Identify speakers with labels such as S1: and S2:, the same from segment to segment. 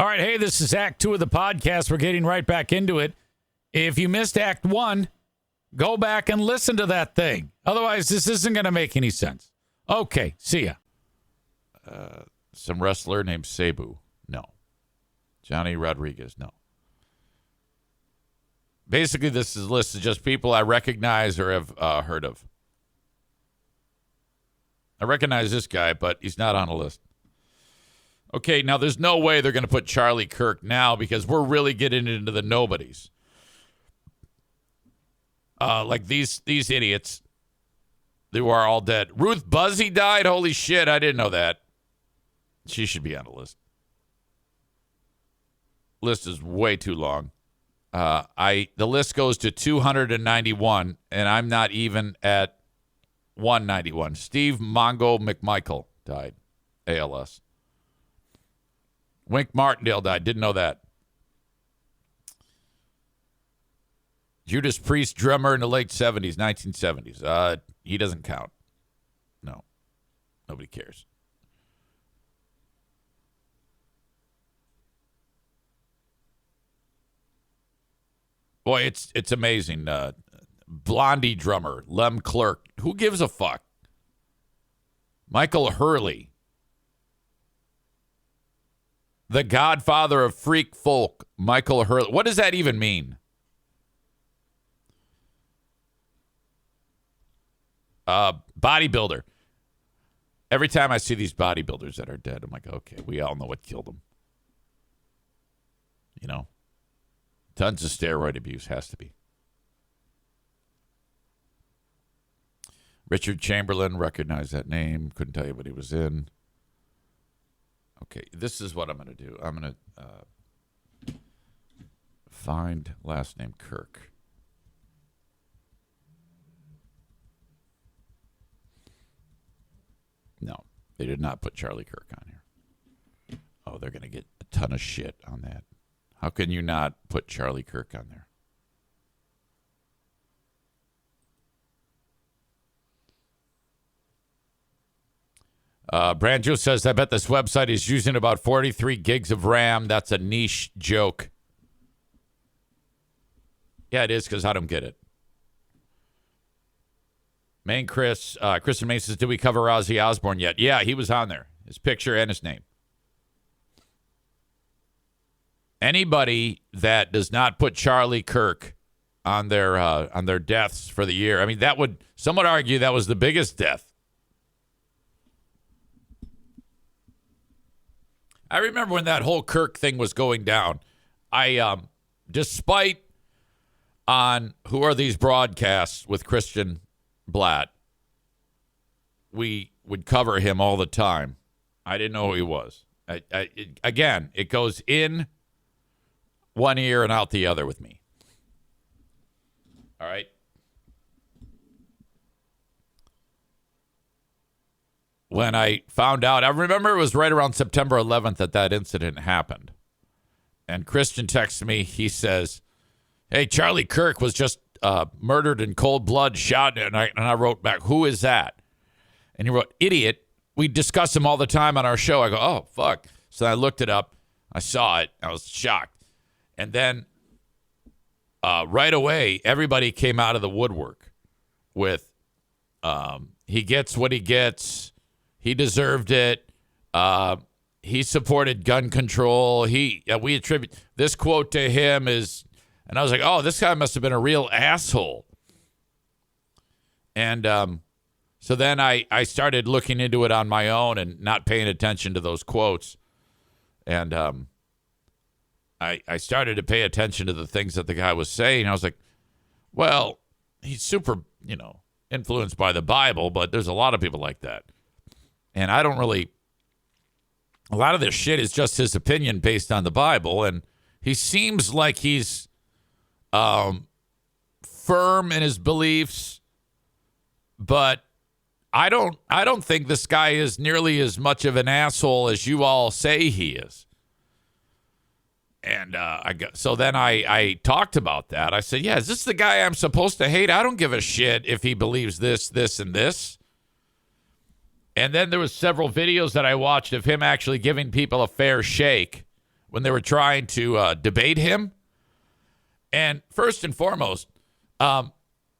S1: All right, hey, this is Act 2 of the podcast. We're getting right back into it. If you missed Act 1, go back and listen to that thing. Otherwise, this isn't going to make any sense. Okay, see ya. Some wrestler named Sabu. No. Johnny Rodriguez. No. Basically, this list is just people I recognize or have heard of. I recognize this guy, but he's not on a list. Okay, now there's no way they're going to put Charlie Kirk now because we're really getting into the nobodies. Like these idiots who are all dead. Ruth Buzzy died? Holy shit, I didn't know that. She should be on the list. List is way too long. The list goes to 291, and I'm not even at 191. Steve Mongo McMichael died. ALS. Wink Martindale died. Didn't know that. Judas Priest, drummer in the late 70s, 1970s. He doesn't count. No. Nobody cares. Boy, it's amazing. Blondie drummer, Lem Clark. Who gives a fuck? Michael Hurley. The godfather of freak folk, Michael Hurley. What does that even mean? Bodybuilder. Every time I see these bodybuilders that are dead, I'm like, okay, we all know what killed them. You know? Tons of steroid abuse has to be. Richard Chamberlain, recognize that name. Couldn't tell you what he was in. Okay, this is what I'm going to do. I'm going to find last name Kirk. No, they did not put Charlie Kirk on here. Oh, they're going to get a ton of shit on that. How can you not put Charlie Kirk on there? Branjo says, I bet this website is using about 43 gigs of RAM. That's a niche joke. Yeah, it is because I don't get it. Kristen Mason says, did we cover Ozzy Osbourne yet? Yeah, he was on there. His picture and his name. Anybody that does not put Charlie Kirk on their deaths for the year, I mean, some would argue that was the biggest death. I remember when that whole Kirk thing was going down. Despite on Who Are These Broadcasts with Christian Blatt, we would cover him all the time. I didn't know who he was. Again, it goes in one ear and out the other with me. All right. When I found out, I remember it was right around September 11th that incident happened. And Christian texted me. He says, hey, Charlie Kirk was just murdered in cold blood, shot. And I wrote back, who is that? And he wrote, idiot. We discuss him all the time on our show. I go, oh, fuck. So I looked it up. I saw it. I was shocked. And then right away, everybody came out of the woodwork with he gets what he gets. He deserved it. He supported gun control. We attribute this quote to him and I was like, oh, this guy must have been a real asshole. And so then I started looking into it on my own and not paying attention to those quotes. And I started to pay attention to the things that the guy was saying. I was like, well, he's super, influenced by the Bible, but there's a lot of people like that. And I don't really, a lot of this shit is just his opinion based on the Bible. And he seems like he's firm in his beliefs, but I don't think this guy is nearly as much of an asshole as you all say he is. And so then I talked about that. I said, yeah, is this the guy I'm supposed to hate? I don't give a shit if he believes this, this, and this. And then there was several videos that I watched of him actually giving people a fair shake when they were trying to debate him. And first and foremost,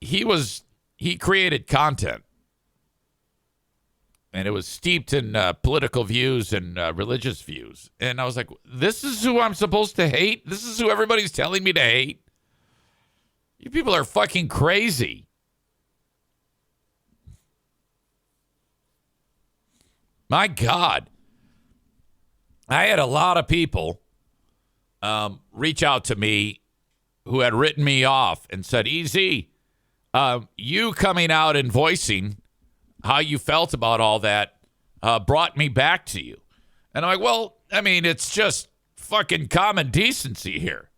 S1: he created content. And it was steeped in political views and religious views. And I was like, this is who I'm supposed to hate? This is who everybody's telling me to hate? You people are fucking crazy. My God. I had a lot of people reach out to me who had written me off and said, EZ, you coming out and voicing how you felt about all that brought me back to you. And I'm like, well, I mean, it's just fucking common decency here.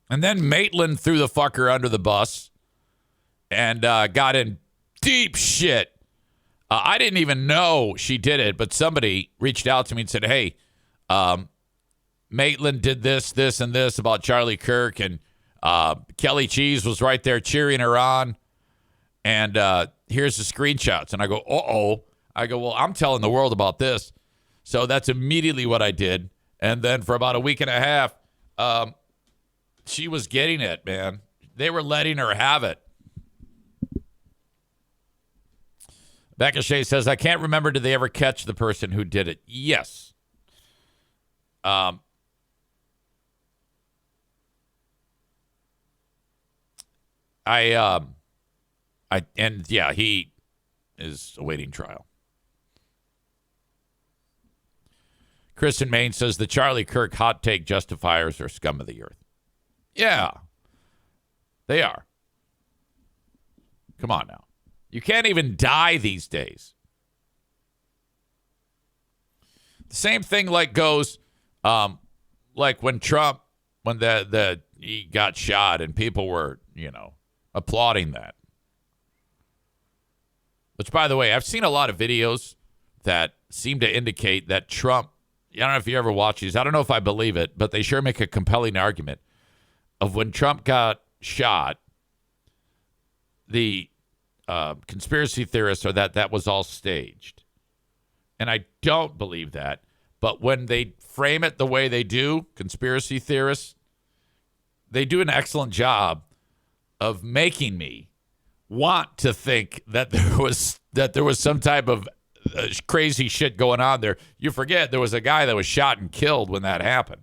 S1: And then Maitland threw the fucker under the bus and got in deep shit. I didn't even know she did it, but somebody reached out to me and said, hey, Maitland did this, this, and this about Charlie Kirk, and Kelly Cheese was right there cheering her on. And here's the screenshots. And I go, uh-oh. I go, well, I'm telling the world about this. So that's immediately what I did. And then for about a week and a half, she was getting it, man. They were letting her have it. Becca Shea says, I can't remember, did they ever catch the person who did it? Yes. He is awaiting trial. Kristen Main says the Charlie Kirk hot take justifiers are scum of the earth. Yeah, they are. Come on now. You can't even die these days. The same thing goes like when Trump, when he got shot and people were, applauding that. Which, by the way, I've seen a lot of videos that seem to indicate that Trump, I don't know if you ever watch these, I don't know if I believe it, but they sure make a compelling argument of when Trump got shot, the conspiracy theorists are that was all staged. And I don't believe that. But when they frame it the way they do, conspiracy theorists, they do an excellent job of making me want to think that there was some type of crazy shit going on there. You forget there was a guy that was shot and killed when that happened.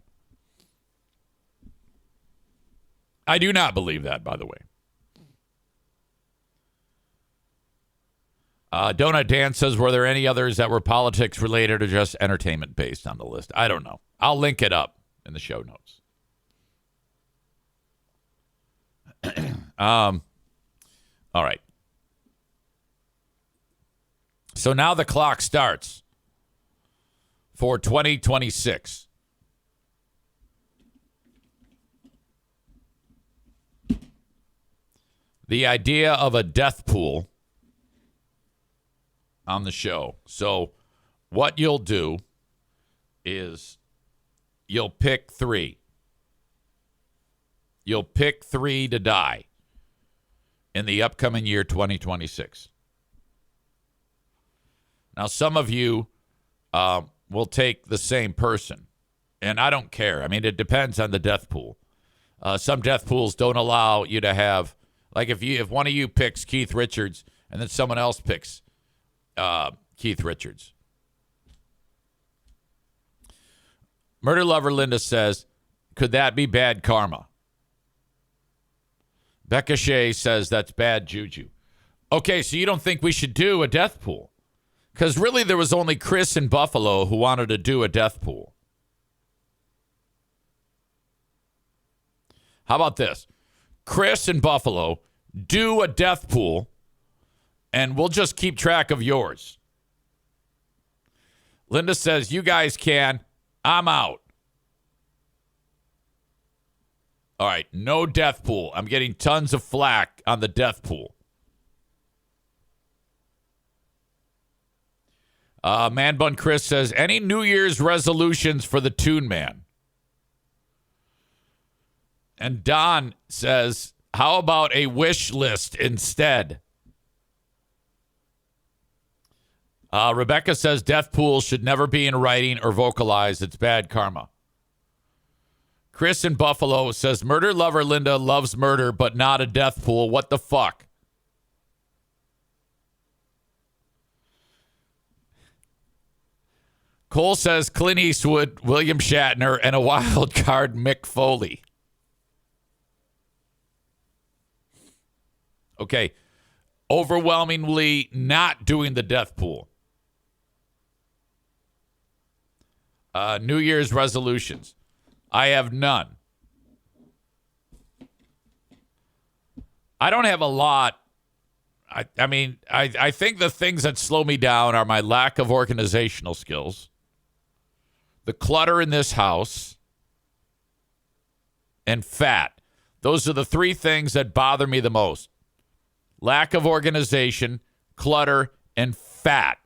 S1: I do not believe that, by the way. Donut Dan says, were there any others that were politics related or just entertainment based on the list? I don't know. I'll link it up in the show notes. All right. So now the clock starts for 2026. The idea of a death pool on the show. So what you'll do is you'll pick three. You'll pick three to die in the upcoming year, 2026. Now, some of you will take the same person, and I don't care. I mean, it depends on the death pool. Some death pools don't allow you to have, like if one of you picks Keith Richards and then someone else picks Keith Richards. Murder Lover Linda says, could that be bad karma? Becca Shea says that's bad juju. Okay, so you don't think we should do a death pool? Because really there was only Chris in Buffalo who wanted to do a death pool. How about this? Chris in Buffalo, do a death pool, and we'll just keep track of yours. Linda says, you guys can. I'm out. All right, no death pool. I'm getting tons of flack on the death pool. Man Bun Chris says, any New Year's resolutions for the Toon Man? And Don says, how about a wish list instead? Rebecca says death pools should never be in writing or vocalized. It's bad karma. Chris in Buffalo says murder lover Linda loves murder, but not a death pool. What the fuck? Cole says Clint Eastwood, William Shatner, and a wild card Mick Foley. Okay. Overwhelmingly not doing the death pool. New Year's resolutions. I have none. I don't have a lot. I mean, I think the things that slow me down are my lack of organizational skills, the clutter in this house, and fat. Those are the three things that bother me the most. Lack of organization, clutter, and fat.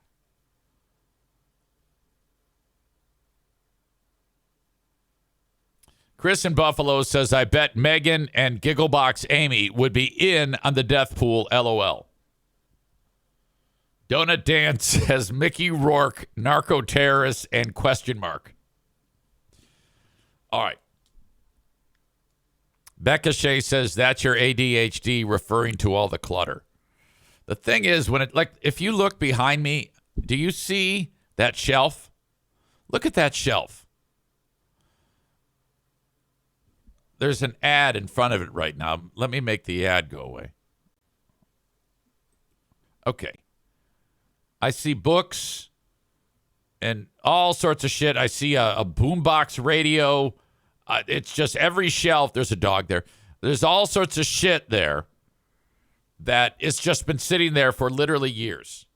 S1: Chris in Buffalo says, I bet Megan and Gigglebox Amy would be in on the death pool, LOL. Donut Dan says, Mickey Rourke, narco-terrorist, and question mark. All right. Becca Shea says, that's your ADHD referring to all the clutter. The thing is, if you look behind me, do you see that shelf? Look at that shelf. There's an ad in front of it right now. Let me make the ad go away. Okay. I see books and all sorts of shit. I see a boombox radio. It's just every shelf. There's a dog there. There's all sorts of shit there that it's just been sitting there for literally years.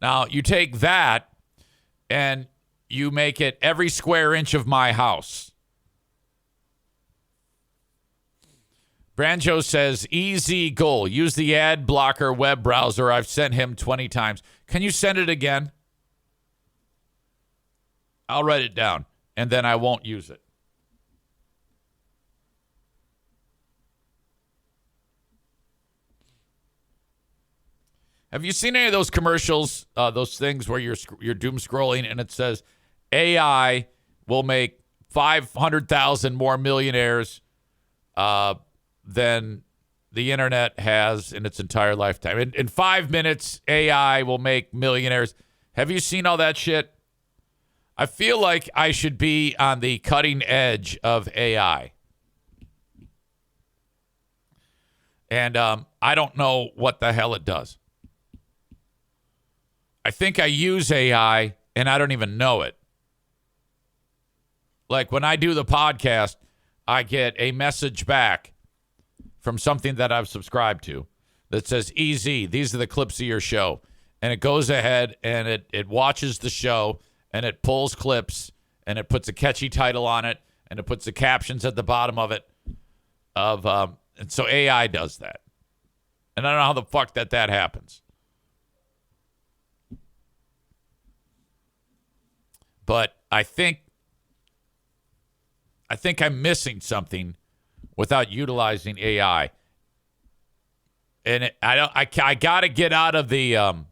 S1: Now, you take that and you make it every square inch of my house. Branjo says, easy goal. Use the ad blocker web browser. I've sent him 20 times. Can you send it again? I'll write it down, and then I won't use it. Have you seen any of those commercials, those things where you're doom scrolling, and it says, AI will make 500,000 more millionaires than the internet has in its entire lifetime. In 5 minutes, AI will make millionaires. Have you seen all that shit? I feel like I should be on the cutting edge of AI. And I don't know what the hell it does. I think I use AI, and I don't even know it. Like when I do the podcast, I get a message back from something that I've subscribed to that says, EZ, these are the clips of your show. And it goes ahead and it watches the show and it pulls clips and it puts a catchy title on it and it puts the captions at the bottom of it. And so AI does that. And I don't know how the fuck that happens. But I think I'm missing something without utilizing AI. And I got to get out of the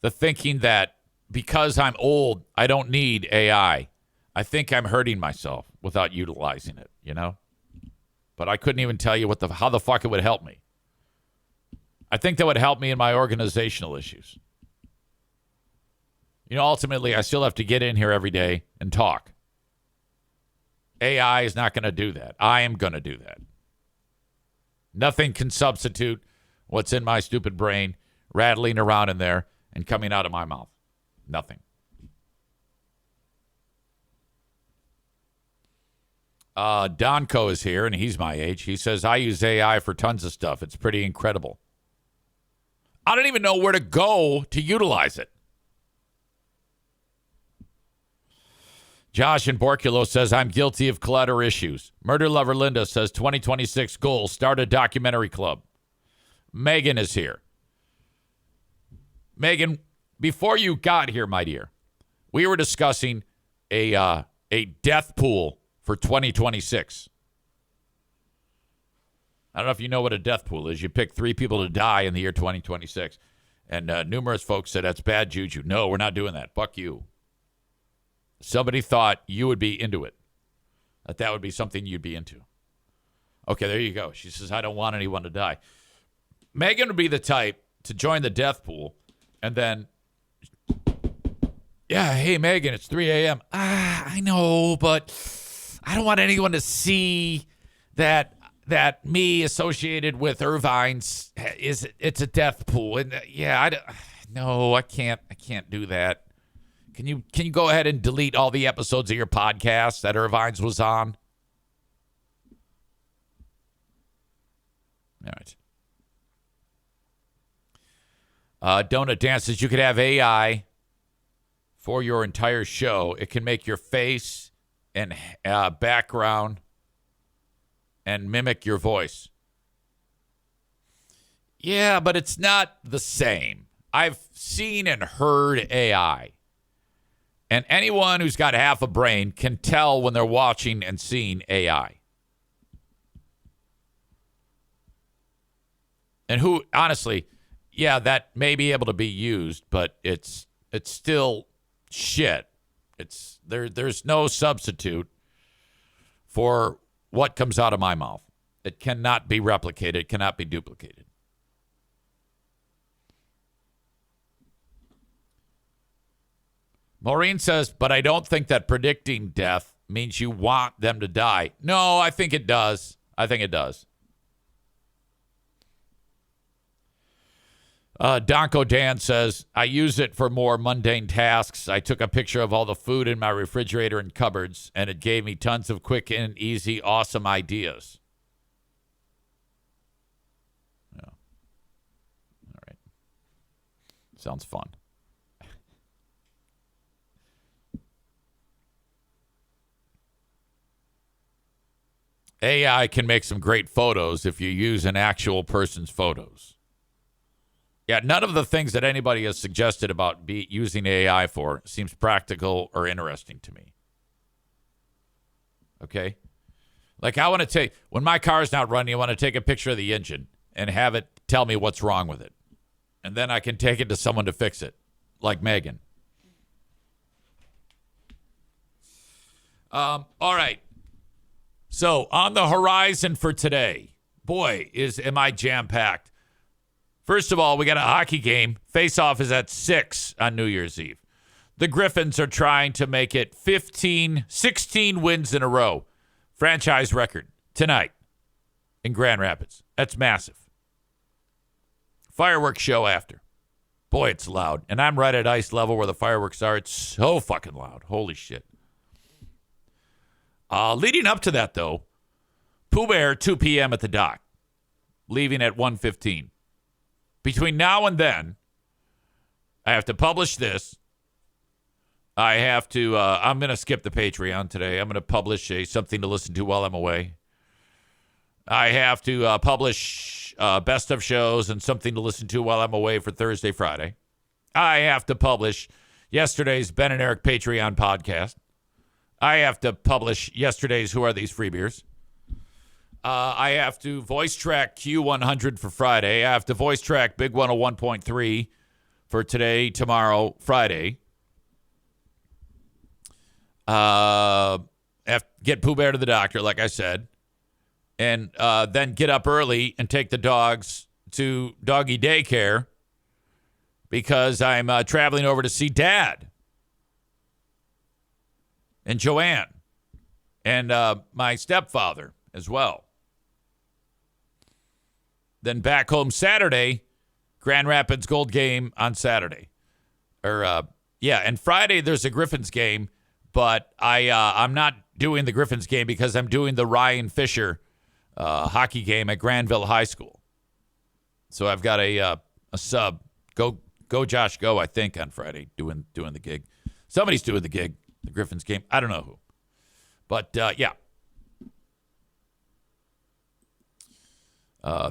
S1: thinking that because I'm old, I don't need AI. I think I'm hurting myself without utilizing it, you know? But I couldn't even tell you how the fuck it would help me. I think that would help me in my organizational issues. You know, ultimately, I still have to get in here every day and talk. AI is not going to do that. I am going to do that. Nothing can substitute what's in my stupid brain rattling around in there and coming out of my mouth. Nothing. Donko is here, and he's my age. He says, I use AI for tons of stuff. It's pretty incredible. I don't even know where to go to utilize it. Josh in Borculo says, I'm guilty of clutter issues. Murder Lover Linda says, 2026 goal, start a documentary club. Megan is here. Megan, before you got here, my dear, we were discussing a death pool for 2026. I don't know if you know what a death pool is. You pick 3 people to die in the year 2026. And numerous folks said that's bad juju. No, we're not doing that. Fuck you. Somebody thought you would be into it. That would be something you'd be into. Okay, there you go. She says, I don't want anyone to die. Megan would be the type to join the death pool and then, yeah, hey, Megan, it's 3 a.m. I know, but I don't want anyone to see that me associated with Irvine's it's a death pool. And no, I can't do that. Can you go ahead and delete all the episodes of your podcast that Irvine's was on? All right. Donut dances. You could have AI for your entire show. It can make your face and background and mimic your voice. Yeah, but it's not the same. I've seen and heard AI. And anyone who's got half a brain can tell when they're watching and seeing AI. And who, honestly, yeah, that may be able to be used, but it's still shit. There's no substitute for what comes out of my mouth. It cannot be replicated. It cannot be duplicated. Maureen says, but I don't think that predicting death means you want them to die. No, I think it does. Donko Dan says, I use it for more mundane tasks. I took a picture of all the food in my refrigerator and cupboards, and it gave me tons of quick and easy, awesome ideas. Yeah. All right. Sounds fun. AI can make some great photos if you use an actual person's photos. Yeah, none of the things that anybody has suggested about using AI for seems practical or interesting to me. Okay? Like, I want to take, when my car's not running, I want to take a picture of the engine and have it tell me what's wrong with it. And then I can take it to someone to fix it, like Megan. All right. So, on the horizon for today, boy, am I jam-packed. First of all, we got a hockey game. Face-off is at 6 on New Year's Eve. The Griffins are trying to make it 16 wins in a row. Franchise record tonight in Grand Rapids. That's massive. Fireworks show after. Boy, it's loud. And I'm right at ice level where the fireworks are. It's so fucking loud. Holy shit. Leading up to that, though, Pooh Bear, 2 p.m. at the dock, leaving at 1:15. Between now and then, I have to publish this. I have to, I'm going to skip the Patreon today. I'm going to publish something to listen to while I'm away. I have to publish best of shows and something to listen to while I'm away for Thursday, Friday. I have to publish yesterday's Ben and Eric Patreon podcast. I have to publish yesterday's Who Are These Free Beers? I have to voice track Q100 for Friday. I have to voice track Big 101.3 for today, tomorrow, Friday. Have to get Pooh Bear to the doctor, like I said. And then get up early and take the dogs to doggy daycare because I'm traveling over to see Dad and Joanne and my stepfather as well. Then back home Saturday, Grand Rapids Gold game on Saturday. And Friday there's a Griffins game, but I'm not doing the Griffins game because I'm doing the Ryan Fisher hockey game at Granville High School. So I've got a sub. Go Josh, go, I think, on Friday doing the gig. Somebody's doing the gig, the Griffins game. I don't know who. But, yeah.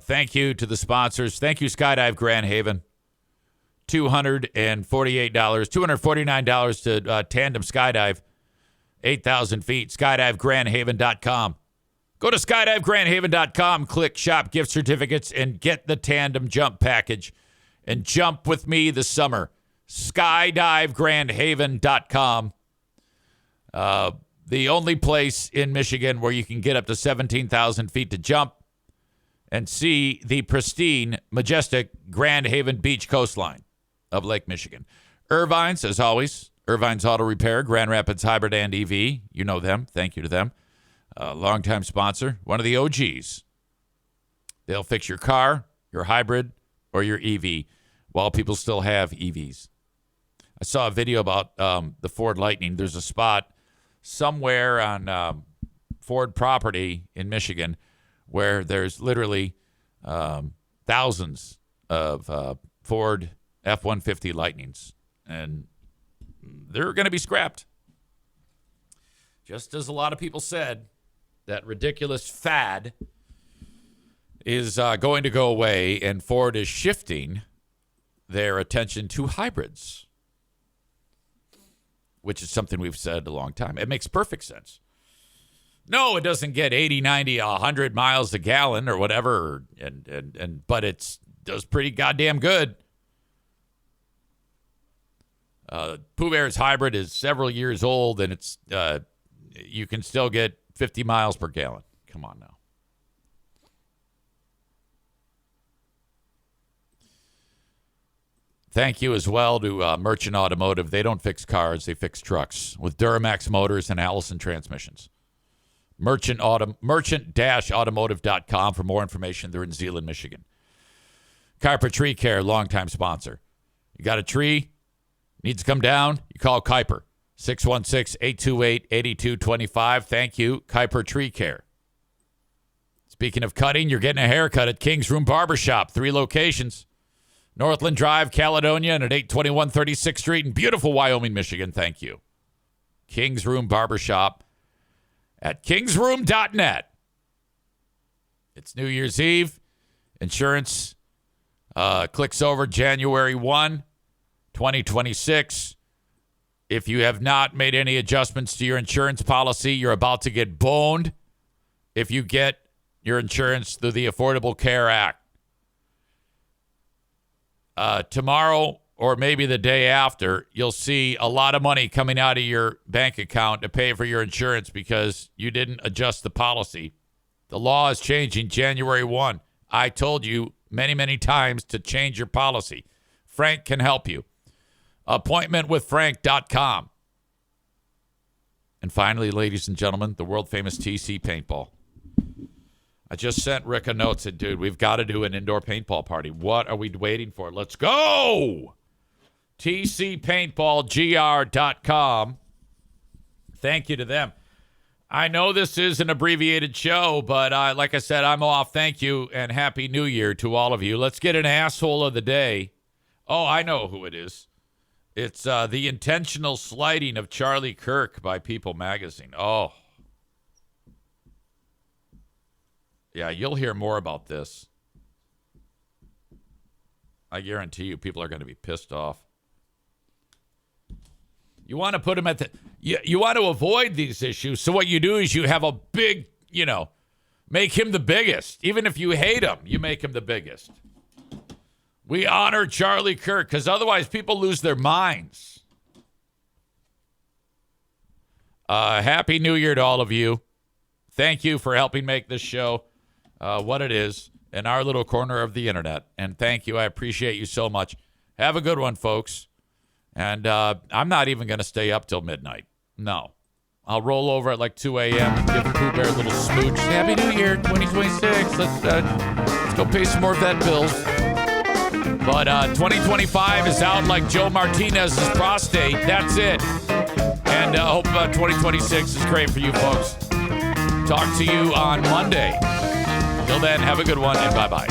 S1: Thank you to the sponsors. Thank you, Skydive Grand Haven. $248, $249 to Tandem Skydive, 8,000 feet. SkydiveGrandhaven.com. Go to SkydiveGrandhaven.com, click Shop Gift Certificates, and get the Tandem Jump Package. and jump with me this summer. SkydiveGrandHaven.com. The only place in Michigan where you can get up to 17,000 feet to jump and see the pristine, majestic Grand Haven Beach coastline of Lake Michigan. Irvine's, as always, Irvine's Auto Repair, Grand Rapids Hybrid and EV. You know them. Thank you to them. Longtime sponsor, one of the OGs. They'll fix your car, your hybrid, or your EV while people still have EVs. I saw a video about the Ford Lightning. There's a spot somewhere on Ford property in Michigan where there's literally thousands of Ford F-150 Lightnings, and they're going to be scrapped. Just as a lot of people said, that ridiculous fad is going to go away, and Ford is shifting their attention to hybrids, which is something we've said a long time. It makes perfect sense. No, it doesn't get 80, 90, 100 miles a gallon or whatever, but it does pretty goddamn good. Pooh Bear's hybrid is several years old, and it's you can still get 50 miles per gallon. Come on now. Thank you as well to Merchant Automotive. They don't fix cars, they fix trucks with Duramax motors and Allison transmissions. Merchant-automotive.com for more information. They're in Zeeland, Michigan. Kuiper Tree Care, longtime sponsor. You got a tree, needs to come down, you call Kuiper. 616-828-8225. Thank you, Kuiper Tree Care. Speaking of cutting, you're getting a haircut at King's Room Barbershop. 3 locations. Northland Drive, Caledonia, and at 821 36th Street in beautiful Wyoming, Michigan. Thank you. King's Room Barbershop at kingsroom.net. It's New Year's Eve. Insurance clicks over January 1, 2026. If you have not made any adjustments to your insurance policy, you're about to get boned if you get your insurance through the Affordable Care Act. Tomorrow or maybe the day after, you'll see a lot of money coming out of your bank account to pay for your insurance because you didn't adjust the policy. The law is changing January 1. I told you many, many times to change your policy. Frank can help you. Appointmentwithfrank.com. And finally, ladies and gentlemen, the world-famous TC Paintball. I just sent Rick a note, said, dude, we've got to do an indoor paintball party. What are we waiting for? Let's go! TCPaintballGR.com. Thank you to them. I know this is an abbreviated show, but like I said, I'm off. Thank you, and Happy New Year to all of you. Let's get an asshole of the day. Oh, I know who it is. It's the intentional slighting of Charlie Kirk by People Magazine. Oh. Yeah, you'll hear more about this. I guarantee you people are going to be pissed off. You want to put them at the... You want to avoid these issues, so what you do is you have a big, make him the biggest. Even if you hate him, you make him the biggest. We honor Charlie Kirk, because otherwise people lose their minds. Happy New Year to all of you. Thank you for helping make this show what it is in our little corner of the internet. And thank you. I appreciate you so much. Have a good one, folks. And I'm not even going to stay up till midnight. No. I'll roll over at like 2 a.m. and give Pooh Bear a little smooch. Happy New Year, 2026. Let's go pay some more vet bills. But 2025 is out like Joe Martinez's prostate. That's it. And I hope 2026 is great for you folks. Talk to you on Monday. Till then, have a good one, and bye-bye.